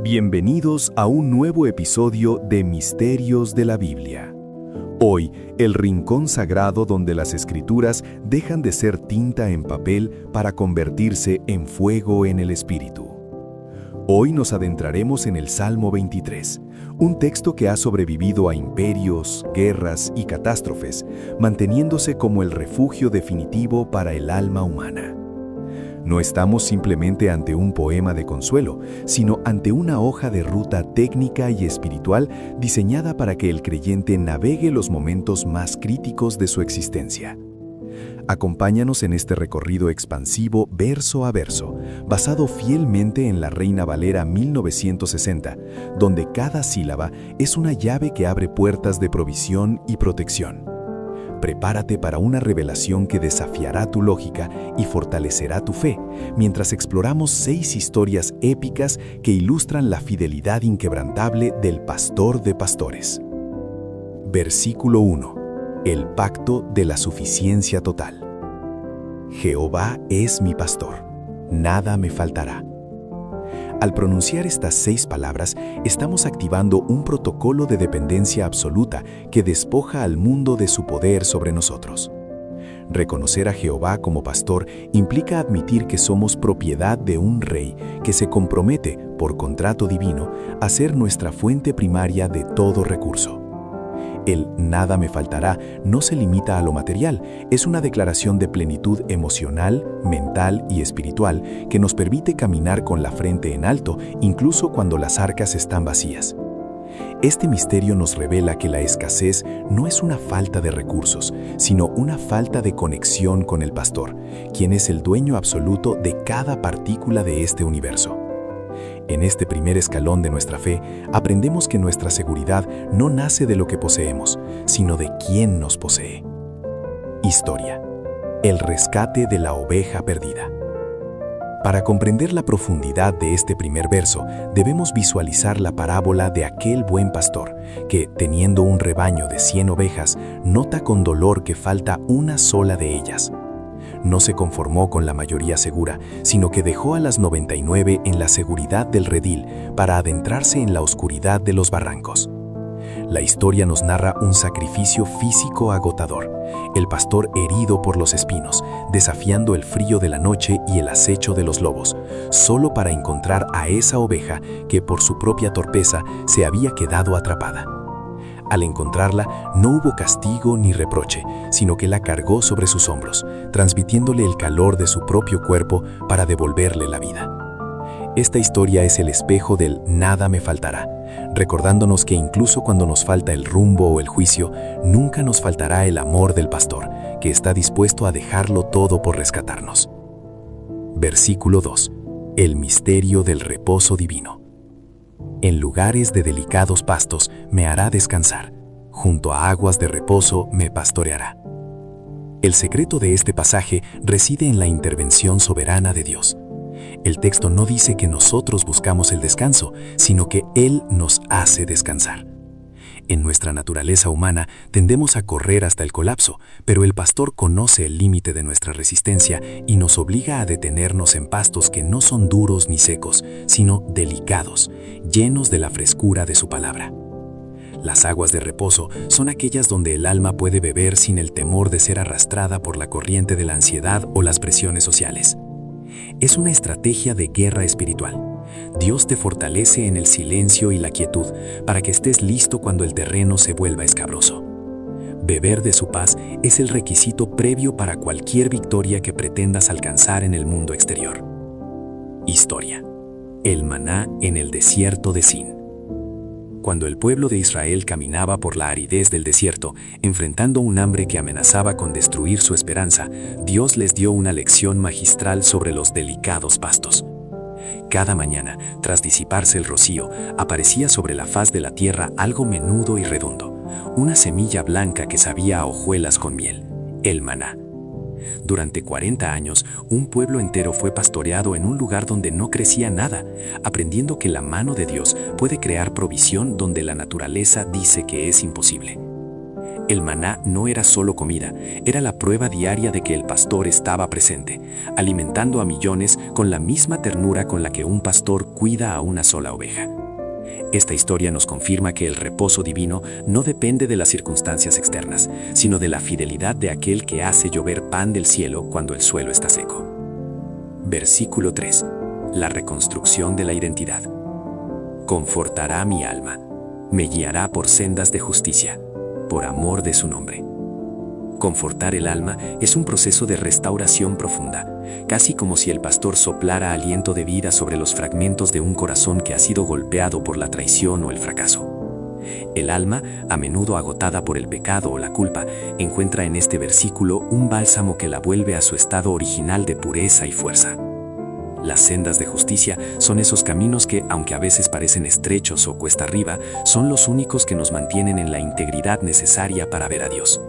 Bienvenidos a un nuevo episodio de Misterios de la Biblia. Hoy, el rincón sagrado donde las escrituras dejan de ser tinta en papel para convertirse en fuego en el espíritu. Hoy nos adentraremos en el Salmo 23, un texto que ha sobrevivido a imperios, guerras y catástrofes, manteniéndose como el refugio definitivo para el alma humana. No estamos simplemente ante un poema de consuelo, sino ante una hoja de ruta técnica y espiritual diseñada para que el creyente navegue los momentos más críticos de su existencia. Acompáñanos en este recorrido expansivo verso a verso, basado fielmente en la Reina Valera 1960, donde cada sílaba es una llave que abre puertas de provisión y protección. Prepárate para una revelación que desafiará tu lógica y fortalecerá tu fe, mientras exploramos 6 historias épicas que ilustran la fidelidad inquebrantable del pastor de pastores. Versículo 1. El pacto de la suficiencia total. Jehová es mi pastor, nada me faltará. Al pronunciar estas 6 palabras, estamos activando un protocolo de dependencia absoluta que despoja al mundo de su poder sobre nosotros. Reconocer a Jehová como pastor implica admitir que somos propiedad de un rey que se compromete, por contrato divino, a ser nuestra fuente primaria de todo recurso. El nada me faltará no se limita a lo material, es una declaración de plenitud emocional, mental y espiritual que nos permite caminar con la frente en alto, incluso cuando las arcas están vacías. Este misterio nos revela que la escasez no es una falta de recursos, sino una falta de conexión con el pastor, quien es el dueño absoluto de cada partícula de este universo. En este primer escalón de nuestra fe, aprendemos que nuestra seguridad no nace de lo que poseemos, sino de quién nos posee. Historia. El rescate de la oveja perdida. Para comprender la profundidad de este primer verso, debemos visualizar la parábola de aquel buen pastor que, teniendo un rebaño de 100 ovejas, nota con dolor que falta una sola de ellas. No se conformó con la mayoría segura, sino que dejó a las 99 en la seguridad del redil para adentrarse en la oscuridad de los barrancos. La historia nos narra un sacrificio físico agotador, el pastor herido por los espinos, desafiando el frío de la noche y el acecho de los lobos, solo para encontrar a esa oveja que por su propia torpeza se había quedado atrapada. Al encontrarla, no hubo castigo ni reproche, sino que la cargó sobre sus hombros, transmitiéndole el calor de su propio cuerpo para devolverle la vida. Esta historia es el espejo del nada me faltará, recordándonos que incluso cuando nos falta el rumbo o el juicio, nunca nos faltará el amor del pastor, que está dispuesto a dejarlo todo por rescatarnos. Versículo 2. El misterio del reposo divino. En lugares de delicados pastos me hará descansar, junto a aguas de reposo me pastoreará. El secreto de este pasaje reside en la intervención soberana de Dios. El texto no dice que nosotros buscamos el descanso, sino que Él nos hace descansar. En nuestra naturaleza humana tendemos a correr hasta el colapso, pero el pastor conoce el límite de nuestra resistencia y nos obliga a detenernos en pastos que no son duros ni secos, sino delicados, llenos de la frescura de su palabra. Las aguas de reposo son aquellas donde el alma puede beber sin el temor de ser arrastrada por la corriente de la ansiedad o las presiones sociales. Es una estrategia de guerra espiritual. Dios te fortalece en el silencio y la quietud para que estés listo cuando el terreno se vuelva escabroso. Beber de su paz es el requisito previo para cualquier victoria que pretendas alcanzar en el mundo exterior. Historia. El maná en el desierto de Sin. Cuando el pueblo de Israel caminaba por la aridez del desierto, enfrentando un hambre que amenazaba con destruir su esperanza, Dios les dio una lección magistral sobre los delicados pastos. Cada mañana, tras disiparse el rocío, aparecía sobre la faz de la tierra algo menudo y redondo, una semilla blanca que sabía a hojuelas con miel, el maná. Durante 40 años, un pueblo entero fue pastoreado en un lugar donde no crecía nada, aprendiendo que la mano de Dios puede crear provisión donde la naturaleza dice que es imposible. El maná no era solo comida, era la prueba diaria de que el pastor estaba presente, alimentando a millones con la misma ternura con la que un pastor cuida a una sola oveja. Esta historia nos confirma que el reposo divino no depende de las circunstancias externas, sino de la fidelidad de aquel que hace llover pan del cielo cuando el suelo está seco. Versículo 3. La reconstrucción de la identidad. Confortará mi alma, me guiará por sendas de justicia, por amor de su nombre. Confortar el alma es un proceso de restauración profunda, casi como si el pastor soplara aliento de vida sobre los fragmentos de un corazón que ha sido golpeado por la traición o el fracaso. El alma, a menudo agotada por el pecado o la culpa, encuentra en este versículo un bálsamo que la vuelve a su estado original de pureza y fuerza. Las sendas de justicia son esos caminos que, aunque a veces parecen estrechos o cuesta arriba, son los únicos que nos mantienen en la integridad necesaria para ver a Dios.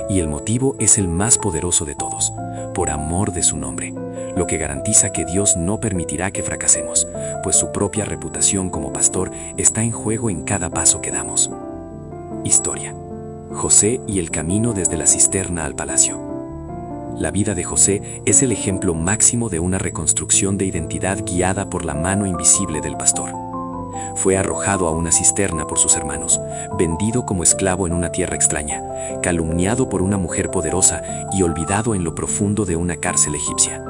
Y el motivo es el más poderoso de todos, por amor de su nombre, lo que garantiza que Dios no permitirá que fracasemos, pues su propia reputación como pastor está en juego en cada paso que damos. Historia. José y el camino desde la cisterna al palacio. La vida de José es el ejemplo máximo de una reconstrucción de identidad guiada por la mano invisible del pastor. Fue arrojado a una cisterna por sus hermanos, vendido como esclavo en una tierra extraña, calumniado por una mujer poderosa y olvidado en lo profundo de una cárcel egipcia.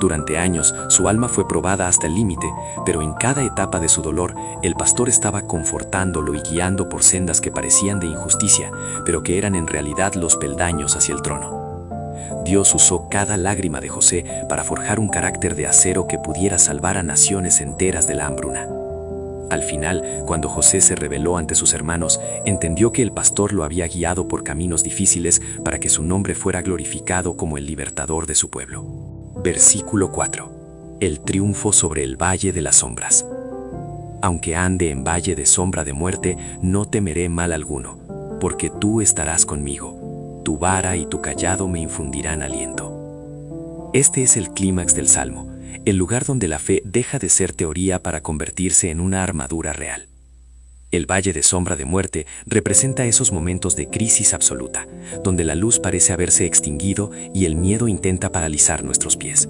Durante años, su alma fue probada hasta el límite, pero en cada etapa de su dolor, el pastor estaba confortándolo y guiando por sendas que parecían de injusticia, pero que eran en realidad los peldaños hacia el trono. Dios usó cada lágrima de José para forjar un carácter de acero que pudiera salvar a naciones enteras de la hambruna. Al final, cuando José se rebeló ante sus hermanos, entendió que el pastor lo había guiado por caminos difíciles para que su nombre fuera glorificado como el libertador de su pueblo. Versículo 4. El triunfo sobre el valle de las sombras. Aunque ande en valle de sombra de muerte, no temeré mal alguno, porque tú estarás conmigo. Tu vara y tu cayado me infundirán aliento. Este es el clímax del Salmo, el lugar donde la fe deja de ser teoría para convertirse en una armadura real. El valle de sombra de muerte representa esos momentos de crisis absoluta, donde la luz parece haberse extinguido y el miedo intenta paralizar nuestros pies.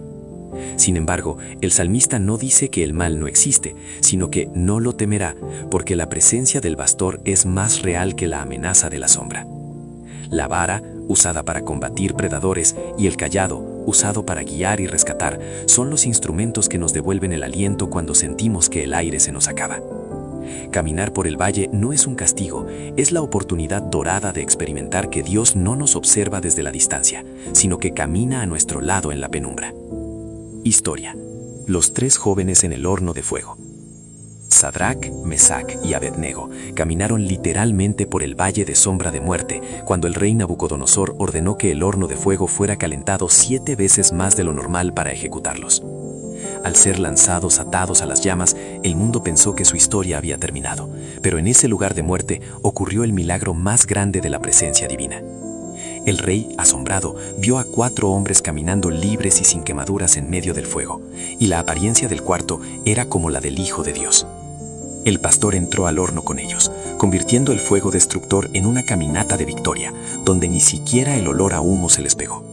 Sin embargo, el salmista no dice que el mal no existe, sino que no lo temerá, porque la presencia del pastor es más real que la amenaza de la sombra. La vara, usada para combatir predadores, y el cayado, usado para guiar y rescatar, son los instrumentos que nos devuelven el aliento cuando sentimos que el aire se nos acaba. Caminar por el valle no es un castigo, es la oportunidad dorada de experimentar que Dios no nos observa desde la distancia, sino que camina a nuestro lado en la penumbra. Historia. Los 3 jóvenes en el horno de fuego. Sadrac, Mesac y Abednego caminaron literalmente por el valle de sombra de muerte cuando el rey Nabucodonosor ordenó que el horno de fuego fuera calentado 7 veces más de lo normal para ejecutarlos. Al ser lanzados atados a las llamas, el mundo pensó que su historia había terminado, pero en ese lugar de muerte ocurrió el milagro más grande de la presencia divina. El rey, asombrado, vio a 4 hombres caminando libres y sin quemaduras en medio del fuego, y la apariencia del cuarto era como la del Hijo de Dios. El pastor entró al horno con ellos, convirtiendo el fuego destructor en una caminata de victoria, donde ni siquiera el olor a humo se les pegó.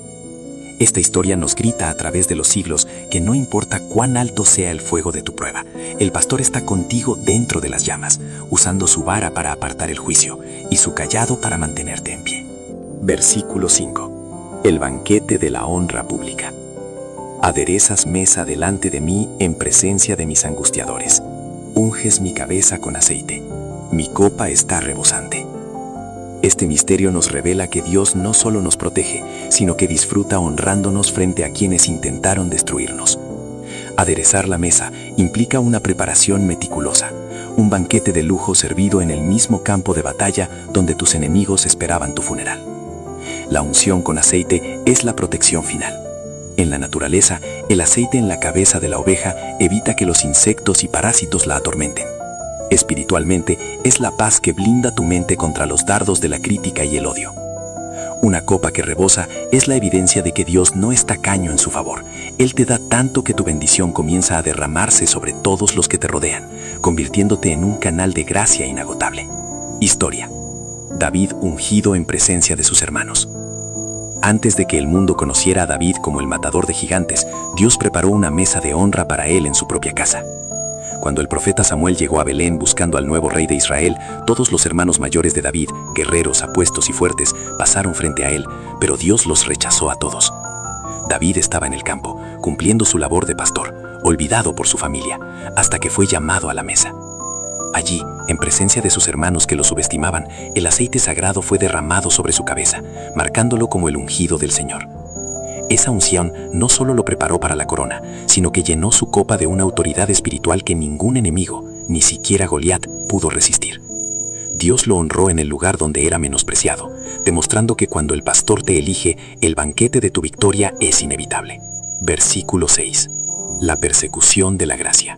Esta historia nos grita a través de los siglos que no importa cuán alto sea el fuego de tu prueba, el pastor está contigo dentro de las llamas, usando su vara para apartar el juicio y su cayado para mantenerte en pie. Versículo 5. El banquete de la honra pública. Aderezas mesa delante de mí en presencia de mis angustiadores. Unges mi cabeza con aceite. Mi copa está rebosante. Este misterio nos revela que Dios no solo nos protege, sino que disfruta honrándonos frente a quienes intentaron destruirnos. Aderezar la mesa implica una preparación meticulosa, un banquete de lujo servido en el mismo campo de batalla donde tus enemigos esperaban tu funeral. La unción con aceite es la protección final. En la naturaleza, el aceite en la cabeza de la oveja evita que los insectos y parásitos la atormenten. Espiritualmente, es la paz que blinda tu mente contra los dardos de la crítica y el odio. Una copa que rebosa es la evidencia de que Dios no es tacaño en su favor. Él te da tanto que tu bendición comienza a derramarse sobre todos los que te rodean, convirtiéndote en un canal de gracia inagotable. Historia. David ungido en presencia de sus hermanos. Antes de que el mundo conociera a David como el matador de gigantes, Dios preparó una mesa de honra para él en su propia casa. Cuando el profeta Samuel llegó a Belén buscando al nuevo rey de Israel, todos los hermanos mayores de David, guerreros, apuestos y fuertes, pasaron frente a él, pero Dios los rechazó a todos. David estaba en el campo, cumpliendo su labor de pastor, olvidado por su familia, hasta que fue llamado a la mesa. Allí, en presencia de sus hermanos que lo subestimaban, el aceite sagrado fue derramado sobre su cabeza, marcándolo como el ungido del Señor. Esa unción no solo lo preparó para la corona, sino que llenó su copa de una autoridad espiritual que ningún enemigo, ni siquiera Goliat, pudo resistir. Dios lo honró en el lugar donde era menospreciado, demostrando que cuando el pastor te elige, el banquete de tu victoria es inevitable. Versículo 6. La persecución de la gracia.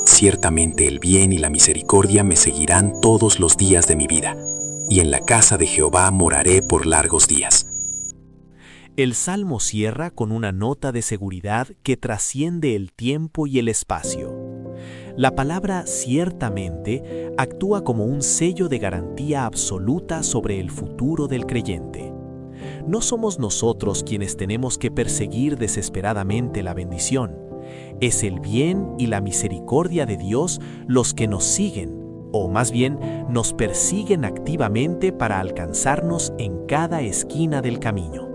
Ciertamente el bien y la misericordia me seguirán todos los días de mi vida, y en la casa de Jehová moraré por largos días. El Salmo cierra con una nota de seguridad que trasciende el tiempo y el espacio. La palabra ciertamente actúa como un sello de garantía absoluta sobre el futuro del creyente. No somos nosotros quienes tenemos que perseguir desesperadamente la bendición. Es el bien y la misericordia de Dios los que nos siguen, o más bien nos persiguen activamente para alcanzarnos en cada esquina del camino.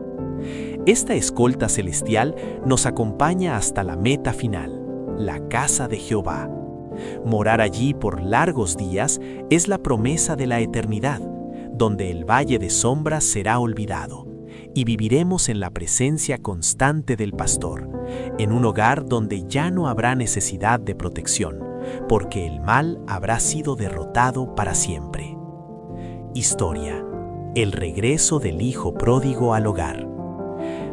Esta escolta celestial nos acompaña hasta la meta final, la casa de Jehová. Morar allí por largos días es la promesa de la eternidad, donde el valle de sombras será olvidado, y viviremos en la presencia constante del pastor, en un hogar donde ya no habrá necesidad de protección, porque el mal habrá sido derrotado para siempre. Historia: el regreso del hijo pródigo al hogar.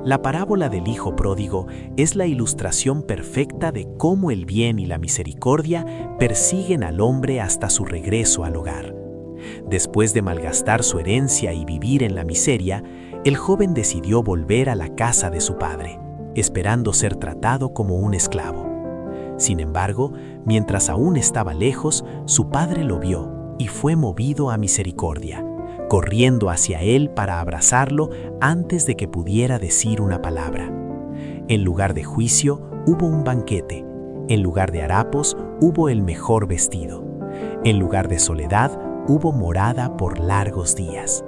La parábola del hijo pródigo es la ilustración perfecta de cómo el bien y la misericordia persiguen al hombre hasta su regreso al hogar. Después de malgastar su herencia y vivir en la miseria, el joven decidió volver a la casa de su padre, esperando ser tratado como un esclavo. Sin embargo, mientras aún estaba lejos, su padre lo vio y fue movido a misericordia, corriendo hacia él para abrazarlo antes de que pudiera decir una palabra. En lugar de juicio, hubo un banquete. En lugar de harapos, hubo el mejor vestido. En lugar de soledad, hubo morada por largos días.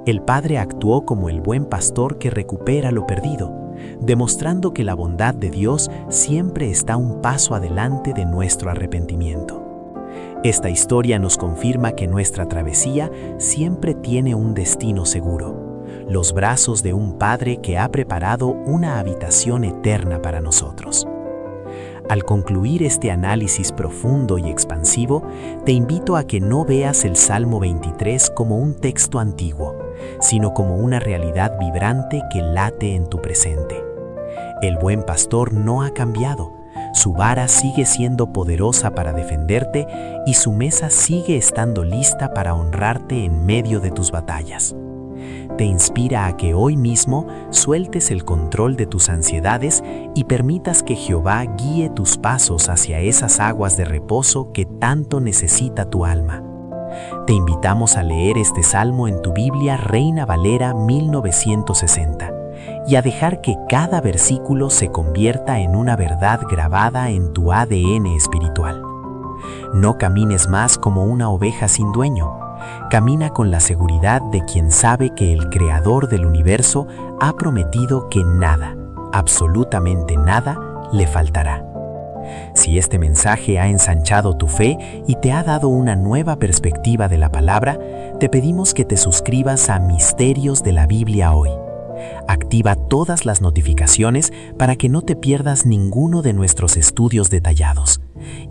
El padre actuó como el buen pastor que recupera lo perdido, demostrando que la bondad de Dios siempre está un paso adelante de nuestro arrepentimiento. Esta historia nos confirma que nuestra travesía siempre tiene un destino seguro, los brazos de un Padre que ha preparado una habitación eterna para nosotros. Al concluir este análisis profundo y expansivo, te invito a que no veas el Salmo 23 como un texto antiguo, sino como una realidad vibrante que late en tu presente. El buen pastor no ha cambiado. Su vara sigue siendo poderosa para defenderte y su mesa sigue estando lista para honrarte en medio de tus batallas. Te inspira a que hoy mismo sueltes el control de tus ansiedades y permitas que Jehová guíe tus pasos hacia esas aguas de reposo que tanto necesita tu alma. Te invitamos a leer este salmo en tu Biblia Reina Valera 1960. Y a dejar que cada versículo se convierta en una verdad grabada en tu ADN espiritual. No camines más como una oveja sin dueño. Camina con la seguridad de quien sabe que el Creador del universo ha prometido que nada, absolutamente nada, le faltará. Si este mensaje ha ensanchado tu fe y te ha dado una nueva perspectiva de la palabra, te pedimos que te suscribas a Misterios de la Biblia hoy. Activa todas las notificaciones para que no te pierdas ninguno de nuestros estudios detallados.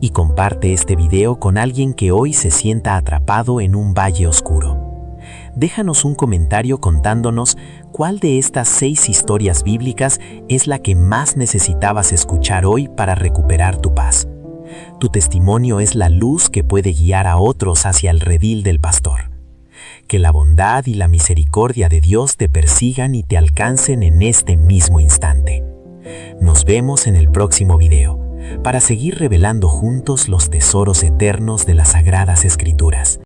Y comparte este video con alguien que hoy se sienta atrapado en un valle oscuro. Déjanos un comentario contándonos cuál de estas 6 historias bíblicas es la que más necesitabas escuchar hoy para recuperar tu paz. Tu testimonio es la luz que puede guiar a otros hacia el redil del pastor. Que la bondad y la misericordia de Dios te persigan y te alcancen en este mismo instante. Nos vemos en el próximo video, para seguir revelando juntos los tesoros eternos de las Sagradas Escrituras.